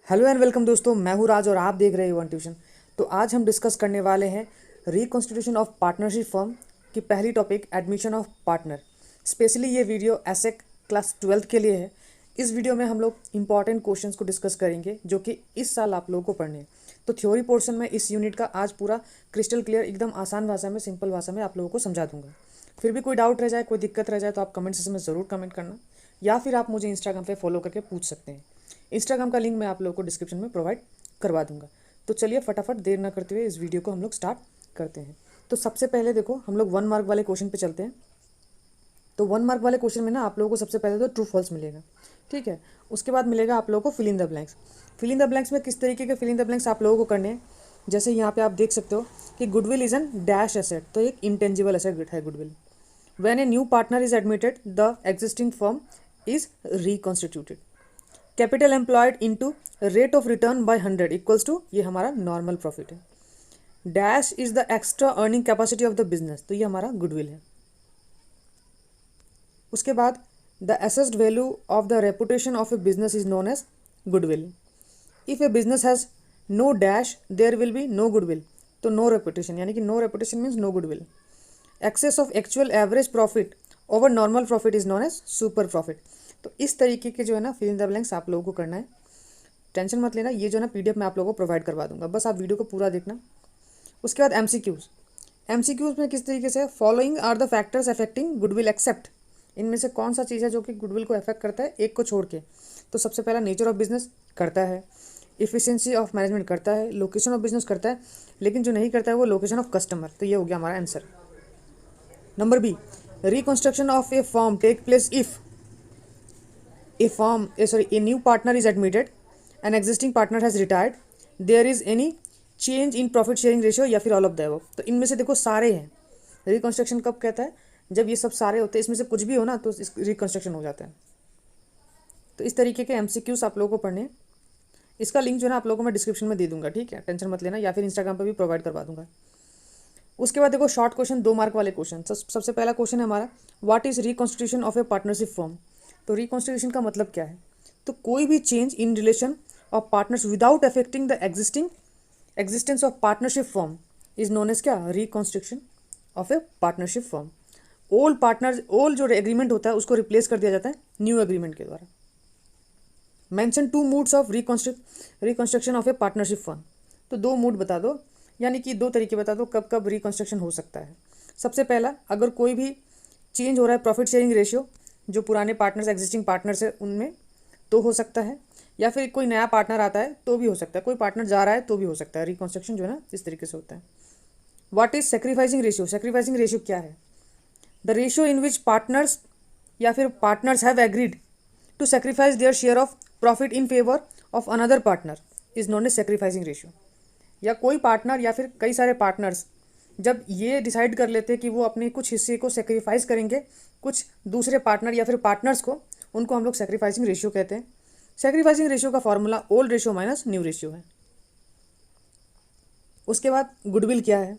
Hello and welcome दोस्तों, मैं हूँ राज और आप देख रहे हो वन ट्यूशन। तो आज हम डिस्कस करने वाले हैं रिकॉन्स्टिट्यूशन ऑफ पार्टनरशिप फर्म की पहली topic admission of partner. Specially ये वीडियो एसेक क्लास 12th के लिए है। इस वीडियो में हम लोग इंपॉर्टेंट क्वेश्चंस को डिस्कस करेंगे जो कि इस साल आप लोगों को पढ़ने हैं। तो थ्योरी पोर्शन में इस यूनिट का आज पूरा क्रिस्टल क्लियर एकदम आसान भाषा में, सिंपल भाषा में आप लोगों को समझा दूंगा। फिर भी कोई डाउट रह जाए, कोई दिक्कत रह जाए तो आप कमेंट सेक्शन में ज़रूर कमेंट करना, या फिर आप मुझे इंस्टाग्राम पे फॉलो करके पूछ सकते हैं। इंस्टाग्राम का लिंक मैं आप लोगों को डिस्क्रिप्शन में प्रोवाइड करवा दूंगा। तो चलिए फटाफट देर ना करते हुए इस वीडियो को हम लोग स्टार्ट करते हैं। तो सबसे पहले देखो, हम लोग 1 मार्क वाले क्वेश्चन पे चलते हैं। तो 1 मार्क वाले क्वेश्चन में ना आप लोगों को सबसे पहले तो ट्रू फॉल्स मिलेगा, ठीक है। उसके बाद मिलेगा आप लोगों को fill in the blanks. Fill in the blanks में किस तरीके के फिल इन द ब्लैंक्स आप लोगों को करने हैं, जैसे यहाँ पे आप देख सकते हो कि goodwill is an dash asset, तो एक इंटेंजिबल एसेट है goodwill. When a new partner is admitted the existing firm is reconstituted. Capital employed into rate of return by 100 equals to, ये हमारा नॉर्मल प्रॉफिट है। Dash is the extra earning capacity of the business, तो ये हमारा goodwill है। उसके बाद the assessed value of the reputation of a business is known as goodwill. If a business has no dash there will be no goodwill, तो no reputation, यानी कि no reputation means no goodwill. Excess of actual average profit over normal profit is known as super profit. तो इस तरीके के जो है ना फिल इन द ब्लैंक्स आप लोगों को करना है। टेंशन मत लेना, ये जो है ना पीडीएफ मैं आप लोगों को प्रोवाइड करवा दूंगा, बस आप वीडियो को पूरा देखना। उसके बाद एमसीक्यूज में किस तरीके से, following are the factors affecting goodwill except, इनमें से कौन सा चीज़ है जो कि गुडविल को अफेक्ट करता है, एक को छोड़ के। तो सबसे पहला नेचर ऑफ बिजनेस करता है, इफिशियंसी ऑफ मैनेजमेंट करता है, लोकेशन ऑफ बिजनेस करता है, लेकिन जो नहीं करता है वो लोकेशन ऑफ कस्टमर। तो ये हो गया हमारा answer. Number B, reconstruction of a firm take place if a new partner is admitted, an existing partner has retired, there is any change in profit sharing ratio या फिर all of the above। तो इनमें से देखो सारे हैं। Reconstruction कब कहता है, जब ये सब सारे होते हैं, इसमें से कुछ भी हो ना तो रिकंस्ट्रक्शन हो जाता है। तो इस तरीके के एमसीक्यूज आप लोगों को पढ़ने हैं। इसका लिंक जो है ना आप लोगों को मैं डिस्क्रिप्शन में दे दूंगा, ठीक है, टेंशन मत लेना, या फिर इंस्टाग्राम पर भी प्रोवाइड करवा दूंगा। उसके बाद देखो शॉर्ट क्वेश्चन, 2 मार्क वाले क्वेश्चन। सबसे पहला क्वेश्चन है हमारा, what is reconstitution of a partnership firm. तो रिकॉन्स्टिट्यूशन का मतलब क्या है, तो कोई भी change in relation of partners without affecting the existence of partnership firm is known as क्या, reconstruction of a partnership firm. Old जो एग्रीमेंट होता है उसको रिप्लेस कर दिया जाता है न्यू एग्रीमेंट के द्वारा। Mention 2 moods of reconstruction of a partnership firm. तो 2 मूड बता दो, यानी कि 2 तरीके बता दो कब कब रिकॉन्स्ट्रक्शन हो सकता है। सबसे पहला, अगर कोई भी चेंज हो रहा है प्रॉफिट शेयरिंग रेशियो, जो पुराने पार्टनर्स एग्जिस्टिंग पार्टनर्स है उनमें, तो हो सकता है, या फिर कोई नया पार्टनर आता है तो भी हो सकता है, कोई पार्टनर जा रहा है तो भी हो सकता है। रिकॉन्स्ट्रक्शन जो है ना इस तरीके से होता है। What is sacrificing ratio. Sacrificing ratio क्या है, the ratio in which partners या फिर partners have agreed to sacrifice their share of profit in favour of another partner is known as sacrificing ratio. या कोई पार्टनर या फिर कई सारे पार्टनर्स जब ये डिसाइड कर लेते हैं कि वो अपने कुछ हिस्से को सेक्रीफाइस करेंगे कुछ दूसरे पार्टनर या फिर पार्टनर्स को, उनको हम लोग सेक्रीफाइसिंग रेशियो कहते हैं। सेक्रीफाइसिंग रेशियो का formula old ratio minus new ratio है। उसके बाद गुडविल क्या है,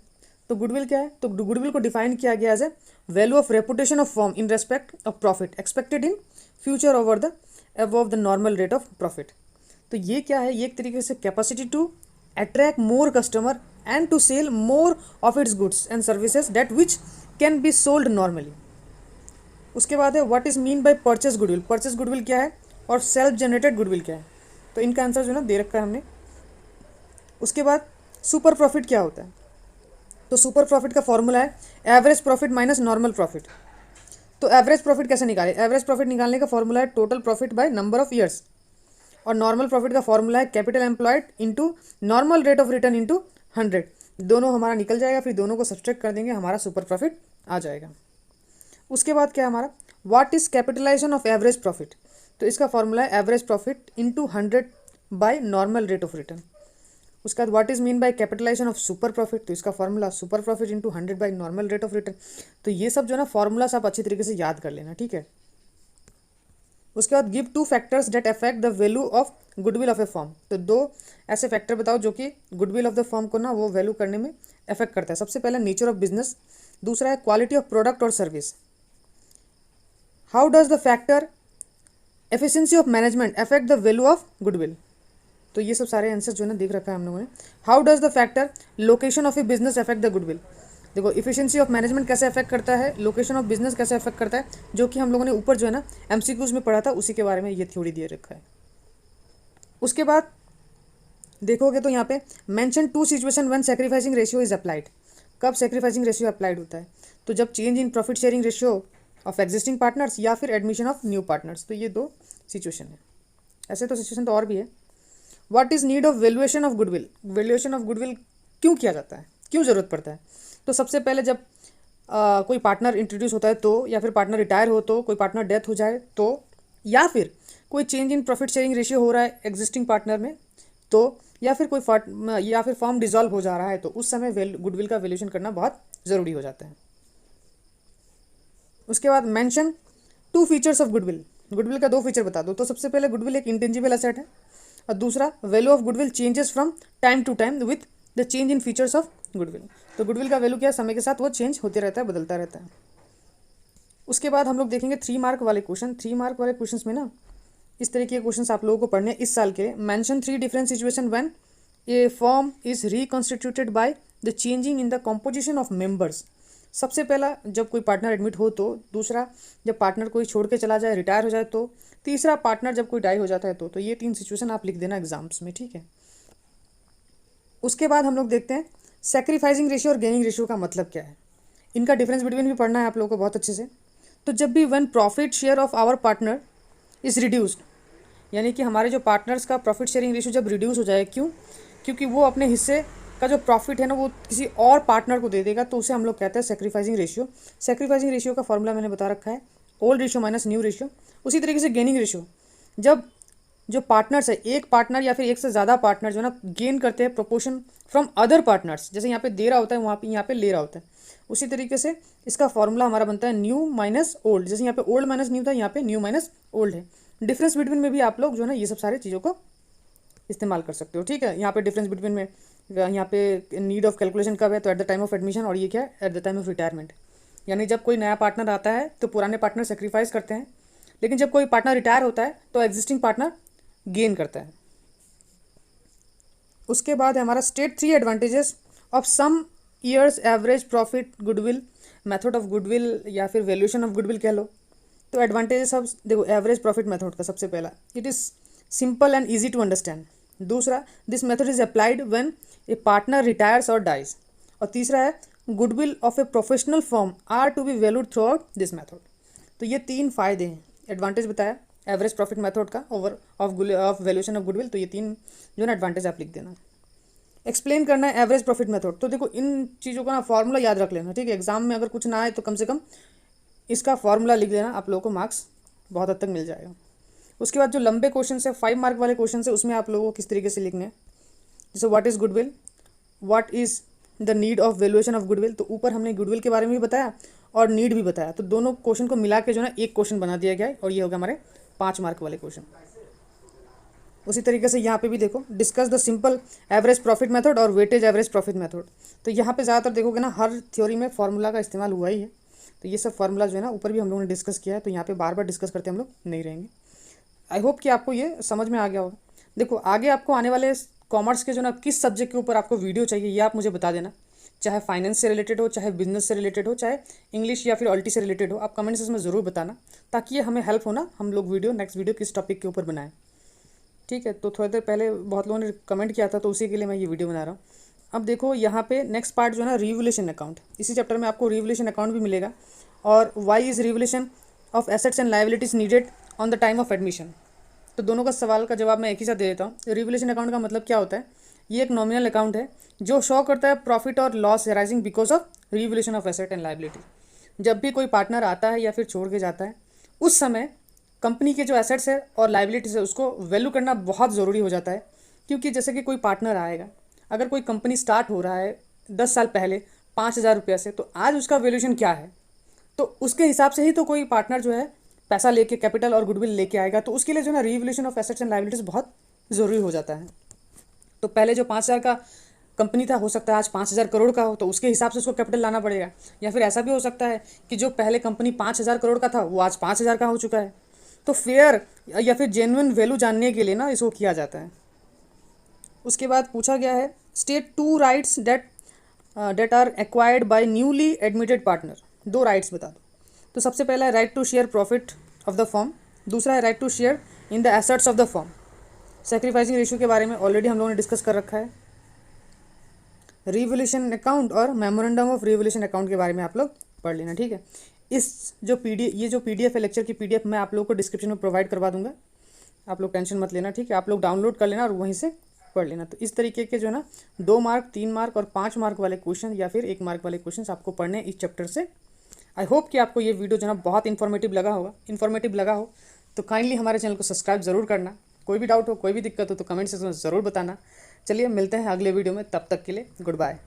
तो गुडविल क्या है, तो गुडविल को डिफाइन किया गया as a value of reputation of firm in respect of profit expected in future over the above the normal rate of profit. तो ये क्या है, ये एक तरीके से capacity to attract more customer and to sell more of its goods and services that which can be sold normally। उसके बाद है what is mean bye purchase goodwill. Purchase goodwill क्या है और सेल्फ जनरेटेड गुडविल क्या है, तो इनका आंसर जो है ना दे रखा है हमने। उसके बाद सुपर प्रॉफिट क्या होता है, तो सुपर प्रॉफिट का फॉर्मूला है average profit minus normal profit. तो एवरेज प्रॉफिट कैसे निकाले, एवरेज प्रॉफिट निकालने का फॉर्मूला है total profit by number of years, और नॉर्मल प्रॉफिट का फॉर्मूला है capital employed into normal rate of return into 100। दोनों हमारा निकल जाएगा, फिर दोनों को सब्सट्रैक्ट कर देंगे, हमारा सुपर प्रॉफिट आ जाएगा। उसके बाद क्या है हमारा, what is capitalisation of average profit. तो इसका फॉर्मूला है average profit into 100 by normal rate of return. उसके बाद what is mean by capitalisation of super profit, तो इसका formula super profit into 100 by normal rate of return. तो ये सब जो है ना फॉर्मूलास आप अच्छी तरीके से याद कर लेना, ठीक है। उसके बाद give 2 factors that affect the value of goodwill of a firm. तो 2 ऐसे फैक्टर बताओ जो कि गुडविल ऑफ द फर्म को ना वो वैल्यू करने में अफेक्ट करता है। सबसे पहला नेचर ऑफ बिजनेस, दूसरा है क्वालिटी ऑफ प्रोडक्ट और service. How does the factor efficiency of management affect the value of goodwill. तो ये सब सारे आंसर जो है ना देख रखा है हम लोगों ने। How does the factor location of a business affect the goodwill. देखो इफिशिएंसी ऑफ मैनेजमेंट कैसे अफेक्ट करता है, लोकेशन ऑफ बिजनेस कैसे अफेक्ट करता है, जो कि हम लोगों ने ऊपर जो है ना एमसीक्यूज में पढ़ा था, उसी के बारे में ये थ्योरी दे रखा है। उसके बाद देखोगे तो यहाँ पे mention two situation when sacrificing ratio is applied. कब सैक्रिफाइसिंग रेशियो अप्लाइड होता है, तो जब change in profit sharing ratio of existing partners या फिर एडमिशन ऑफ न्यू पार्टनर्स। तो ये दो सिचुएशन है। ऐसे तो सिचुएशन तो और भी है। What is need of valuation of goodwill. Valuation of goodwill क्यों किया जाता है, क्यों ज़रूरत पड़ता है। तो सबसे पहले जब कोई पार्टनर इंट्रोड्यूस होता है तो, या फिर पार्टनर रिटायर हो तो, कोई पार्टनर डेथ हो जाए तो, या फिर कोई change in profit sharing ratio हो रहा है एग्जिस्टिंग पार्टनर में तो, या फिर या फिर फॉर्म डिसॉल्व हो जा रहा है, तो उस समय गुडविल का वैल्यूएशन करना बहुत ज़रूरी हो जाता है। उसके बाद mention two features of goodwill. Goodwill का दो फीचर बता दो। तो सबसे पहले गुडविल एक इंटेंजिबल एसेट है, और दूसरा value of goodwill changes from time to time with the change in features of goodwill. तो गुडविल का वैल्यू क्या है, समय के साथ वो चेंज होते रहता है, बदलता रहता है। उसके बाद हम लोग देखेंगे 3 मार्क वाले क्वेश्चन। 3 मार्क वाले क्वेश्चन में ना इस तरह के क्वेश्चन आप लोगों को पढ़ने इस साल के लिए। Mention 3 different situation when A form is reconstituted by the changing in the composition of members. सबसे पहला जब कोई पार्टनर एडमिट हो तो, दूसरा जब पार्टनर कोई छोड़ के चला जाए, रिटायर हो जाए तो, तीसरा पार्टनर जब कोई डाई हो जाता है तो ये 3 सिचुएशन आप लिख देना एग्जाम्स में, ठीक है। उसके बाद हम लोग देखते हैं सैक्रिफाइसिंग रेशियो और गेनिंग रेशियो का मतलब क्या है। इनका डिफरेंस बिटवीन भी पढ़ना है आप लोगों को बहुत अच्छे से। तो जब भी when profit share of our partner is reduced, यानी कि हमारे जो पार्टनर्स का प्रॉफिट शेयरिंग रेशियो जब रिड्यूस हो जाए, क्यों, क्योंकि वो अपने हिस्से का जो प्रॉफिट है ना वो किसी और पार्टनर को दे देगा, तो उसे हम लोग कहते हैं सैक्रिफाइसिंग रेशियो। सैक्रिफाइसिंग रेशियो का फॉर्मूला मैंने बता रखा है, old ratio minus new ratio. उसी तरीके से गेनिंग रेशियो, जब जो पार्टनर्स है, एक पार्टनर या फिर एक से ज़्यादा पार्टनर जो है ना गेन करते हैं प्रोपोर्शन फ्रॉम अदर पार्टनर्स, जैसे यहाँ पे दे रहा होता है वहाँ पे यहाँ पे ले रहा होता है, उसी तरीके से इसका फॉर्मूला हमारा बनता है न्यू माइनस ओल्ड। जैसे यहाँ पे ओल्ड माइनस न्यू था, यहाँ पे न्यू माइनस ओल्ड है। डिफरेंस बिटवीन में भी आप लोग जो है ना ये सब सारी चीज़ों को इस्तेमाल कर सकते हो, ठीक है। यहाँ पे डिफरेंस बिटवीन में यहाँ पे नीड ऑफ कैलकुलेशन कब है, तो at the time of admission, और ये क्या है, at the time of retirement. यानी जब कोई नया पार्टनर आता है तो पुराने पार्टनर सेक्रीफाइस करते हैं, लेकिन जब कोई पार्टनर रिटायर होता है तो एग्जिस्टिंग पार्टनर गेन करता है। उसके बाद है हमारा state 3 advantages of some years average profit goodwill method of goodwill, या फिर वैल्यूएशन ऑफ गुडविल कह लो। तो एडवांटेजेस ऑफ, देखो एवरेज प्रॉफिट मेथड का सबसे पहला, it is simple and easy to understand. दूसरा, this method is applied when a partner retires और डाइज। और तीसरा है goodwill of a professional firm are to be valued throughout this method. तो ये 3 फायदे हैं। एडवांटेज बताया एवरेज प्रॉफिट मेथड का over of valuation of goodwill, तो ये 3 जो ना एडवांटेज आप लिख देना। एक्सप्लेन करना है एवरेज प्रॉफिट मेथड। तो देखो इन चीज़ों का ना फॉर्मूला याद रख लेना, ठीक है। एग्जाम में अगर कुछ ना आए तो कम से कम इसका फॉर्मूला लिख देना, आप लोगों को मार्क्स बहुत हद तक मिल जाएगा। उसके बाद जो लंबे क्वेश्चन है, 5 मार्क वाले क्वेश्चन है, उसमें आप लोगों को किस तरीके से लिखने हैं, जैसे what is goodwill, what is the need of valuation of goodwill. तो ऊपर हमने गुडविल के बारे में भी बताया और नीड भी बताया, तो दोनों क्वेश्चन को मिला के जो है एक क्वेश्चन बना दिया गया है, और ये होगा हमारे 5 मार्क वाले क्वेश्चन। उसी तरीके से यहाँ पे भी देखो discuss the simple average profit method और वेटेज एवरेज प्रॉफिट मेथड। तो यहाँ पे ज़्यादातर देखोगे ना हर थ्योरी में फार्मूला का इस्तेमाल हुआ ही है, तो ये सब फार्मूला जो है ना ऊपर भी हम लोगों ने डिस्कस किया है, तो यहाँ पे बार बार डिस्कस करते हम लोग नहीं रहेंगे। आई होप कि आपको ये समझ में आ गया होगा। देखो आगे आपको आने वाले कॉमर्स के जो ना किस सब्जेक्ट के ऊपर आपको वीडियो चाहिए ये आप मुझे बता देना, चाहे फाइनेंस से रिलेटेड हो, चाहे बिजनेस से रिलेटेड हो, चाहे इंग्लिश या फिर ऑल्टी से रिलेटेड हो, आप कमेंट सेक्शन में ज़रूर बताना, ताकि ये हमें हेल्प होना हम लोग नेक्स्ट वीडियो किस टॉपिक के ऊपर बनाएं, ठीक है। तो थोड़ी देर पहले बहुत लोगों ने कमेंट किया था, तो उसी के लिए मैं ये वीडियो बना रहा हूँ। अब देखो यहाँ पे नेक्स्ट पार्ट जो है ना रिवोल्यूशन अकाउंट, इसी चैप्टर में आपको रिवोल्यूशन अकाउंट भी मिलेगा, और why is revaluation of assets and liabilities needed on the time of admission. तो दोनों का सवाल का जवाब मैं एक ही साथ दे देता हूँ। रिवोल्यूशन अकाउंट का मतलब क्या होता है, ये एक नॉमिनल अकाउंट है जो शो करता है प्रॉफिट और loss arising because of revolution of asset and liability. जब भी कोई पार्टनर आता है या फिर छोड़ के जाता है, उस समय कंपनी के जो एसेट्स है और लायबिलिटीज़ है उसको वैल्यू करना बहुत ज़रूरी हो जाता है, क्योंकि जैसे कि कोई पार्टनर आएगा, अगर कोई कंपनी स्टार्ट हो रहा है 10 साल पहले 5,000 रुपये से, तो आज उसका वैल्यूएशन क्या है, तो उसके हिसाब से ही तो कोई पार्टनर जो है पैसा लेके कैपिटल और गुडविल लेके आएगा, तो उसके लिए जो है ना revolution of assets and liabilities बहुत ज़रूरी हो जाता है। तो पहले जो 5,000 का कंपनी था, हो सकता है आज 5,000 करोड़ का हो, तो उसके हिसाब से उसको कैपिटल लाना पड़ेगा। या फिर ऐसा भी हो सकता है कि जो पहले कंपनी 5,000 करोड़ का था वो आज 5,000 का हो चुका है। तो फेयर या फिर जेन्युइन वैल्यू जानने के लिए ना इसको किया जाता है। उसके बाद पूछा गया है state 2 rights that are acquired by newly admitted partner. 2 rights बता दो। तो सबसे पहला है right to share profit of the firm, दूसरा है right to share in the assets of the firm. Sacrificing ratio के बारे में ऑलरेडी हम लोगों ने डिस्कस कर रखा है। रिवोल्यूशन अकाउंट और मेमोरेंडम ऑफ रिवोल्यूशन अकाउंट के बारे में आप लोग पढ़ लेना, ठीक है। ये जो पीडीएफ है लेक्चर की पीडीएफ मैं आप लोगों को डिस्क्रिप्शन में प्रोवाइड करवा दूंगा, आप लोग टेंशन मत लेना, ठीक है। आप लोग डाउनलोड कर लेना और वहीं से पढ़ लेना। तो इस तरीके के जो है ना 2 मार्क, 3 मार्क और 5 मार्क वाले क्वेश्चन या फिर 1 मार्क वाले क्वेश्चन आपको पढ़ने इस चैप्टर से। आई होप कि आपको ये वीडियो जो है ना बहुत इन्फॉर्मेटिव लगा हो तो काइंडली हमारे चैनल को सब्सक्राइब जरूर करना। कोई भी डाउट हो, कोई भी दिक्कत हो तो कमेंट सेक्शन में ज़रूर बताना। चलिए मिलते हैं अगले वीडियो में, तब तक के लिए गुड बाय।